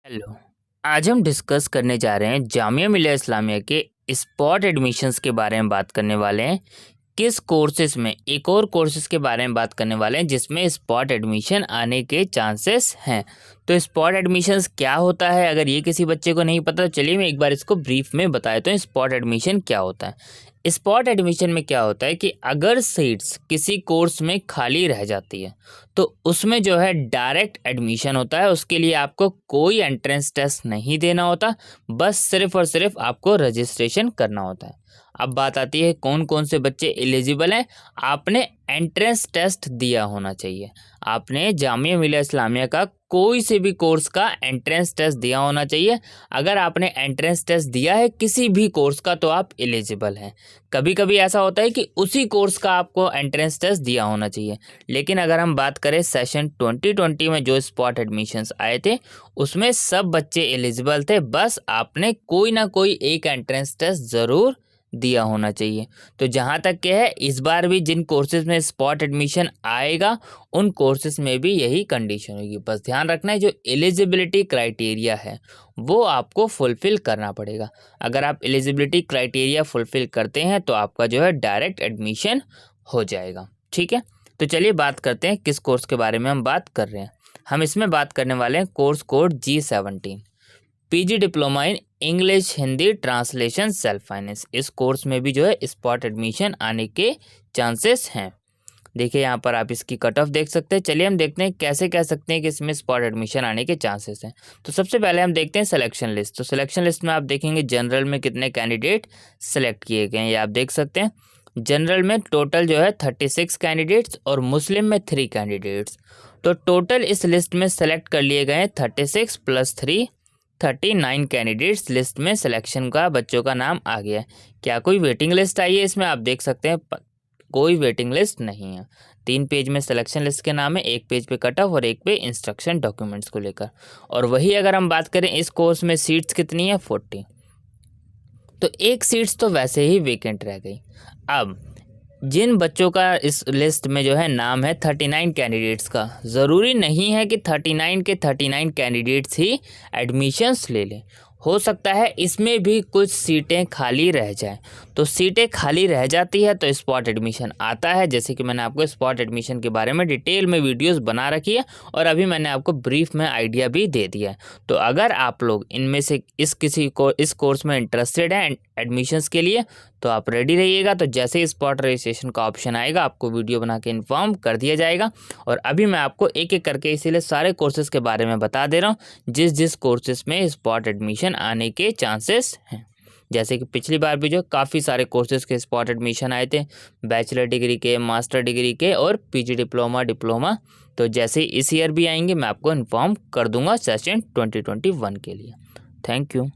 Hello. आज हम discuss करने जा रहे हैं जामिया मिलिया इस्लामिया के स्पॉट एडमिशन्स के बारे में बात करने वाले हैं। किस कोर्सेज में एक और कोर्सेज के बारे में बात करने वाले हैं जिसमें स्पॉट एडमिशन आने के चांसेस हैं। तो स्पॉट एडमिशन्स क्या होता है, अगर ये किसी बच्चे को नहीं पता तो चलिए मैं एक बार इसको ब्रीफ में बता देता हूँ। स्पॉट एडमिशन क्या होता है? स्पॉट एडमिशन में क्या होता है कि अगर सीट्स किसी कोर्स में खाली रह जाती है तो उसमें जो है डायरेक्ट एडमिशन होता है। उसके लिए आपको कोई एंट्रेंस टेस्ट नहीं देना होता, बस सिर्फ और सिर्फ आपको रजिस्ट्रेशन करना होता है। अब बात आती है कौन कौन से बच्चे एलिजिबल हैं। आपने एंट्रेंस टेस्ट दिया होना चाहिए। आपने जामिया मिलिया इस्लामिया का कोई से भी कोर्स का एंट्रेंस टेस्ट दिया होना चाहिए। अगर आपने एंट्रेंस टेस्ट दिया है किसी भी कोर्स का तो आप एलिजिबल हैं। कभी कभी ऐसा होता है कि उसी कोर्स का आपको एंट्रेंस टेस्ट दिया होना चाहिए, लेकिन अगर हम बात करें सेशन 2020 में जो स्पॉट एडमिशन्स आए थे उसमें सब बच्चे एलिजिबल थे, बस आपने कोई ना कोई एक एंट्रेंस टेस्ट ज़रूर दिया होना चाहिए। तो जहाँ तक के है इस बार भी जिन कोर्सेज में स्पॉट एडमिशन आएगा उन कोर्सेज में भी यही कंडीशन होगी। बस ध्यान रखना है जो एलिजिबिलिटी क्राइटेरिया है वो आपको फुलफ़िल करना पड़ेगा। अगर आप एलिजिबिलिटी क्राइटेरिया फुलफ़िल करते हैं तो आपका जो है डायरेक्ट एडमिशन हो जाएगा। ठीक है, तो चलिए बात करते हैं किस कोर्स के बारे में हम बात कर रहे हैं। हम इसमें बात करने वाले हैं course code G17 PG diploma in English Hindi translation self finance. इस कोर्स में भी जो है स्पॉट एडमिशन आने के चांसेस हैं। देखिए यहाँ पर आप इसकी कट ऑफ देख सकते हैं। चलिए हम देखते हैं कैसे कह सकते हैं कि इसमें स्पॉट एडमिशन आने के चांसेस हैं। तो सबसे पहले हम देखते हैं सिलेक्शन लिस्ट। तो सिलेक्शन लिस्ट में आप देखेंगे जनरल में कितने कैंडिडेट सेलेक्ट किए गए हैं, ये आप देख सकते हैं। जनरल में टोटल जो है 36 कैंडिडेट्स और मुस्लिम में 3 कैंडिडेट्स। तो टोटल इस लिस्ट में सेलेक्ट कर लिए गए हैं 36 + 3 39 कैंडिडेट्स। लिस्ट में सिलेक्शन का बच्चों का नाम आ गया है। क्या कोई वेटिंग लिस्ट आई है इसमें? आप देख सकते हैं कोई वेटिंग लिस्ट नहीं है। 3 पेज में सिलेक्शन लिस्ट के नाम है, 1 पेज पे कट ऑफ और 1 पे इंस्ट्रक्शन डॉक्यूमेंट्स को लेकर। और वही अगर हम बात करें इस कोर्स में सीट्स कितनी है 40, तो 1 सीट्स तो वैसे ही वेकेंट रह गई। अब जिन बच्चों का इस लिस्ट में जो है नाम है 39 कैंडिडेट्स का, ज़रूरी नहीं है कि 39 के 39 कैंडिडेट्स ही एडमिशन्स ले लें। हो सकता है इसमें भी कुछ सीटें खाली रह जाएं। तो सीटें खाली रह जाती है तो स्पॉट एडमिशन आता है। जैसे कि मैंने आपको स्पॉट एडमिशन के बारे में डिटेल में वीडियोस बना रखी है और अभी मैंने आपको ब्रीफ में आइडिया भी दे दिया है। तो अगर आप लोग इनमें से इस कोर्स में इंटरेस्टेड हैं एडमिशन्स के लिए तो आप रेडी रहिएगा। तो जैसे ही स्पॉट रजिस्ट्रेशन का ऑप्शन आएगा आपको वीडियो बना के इन्फॉर्म कर दिया जाएगा। और अभी मैं आपको एक एक करके इसीलिए सारे कोर्सेज़ के बारे में बता दे रहा हूँ जिस कोर्सेज़ में स्पॉट एडमिशन आने के चांसेस हैं। जैसे कि पिछली बार भी जो काफ़ी सारे कोर्सेज़ के स्पॉट एडमिशन आए थे, बैचलर डिग्री के, मास्टर डिग्री के और पीजी डिप्लोमा। तो जैसे इस ईयर भी आएंगे मैं आपको इन्फॉर्म कर दूंगा सेशन 2021 के लिए। Thank you.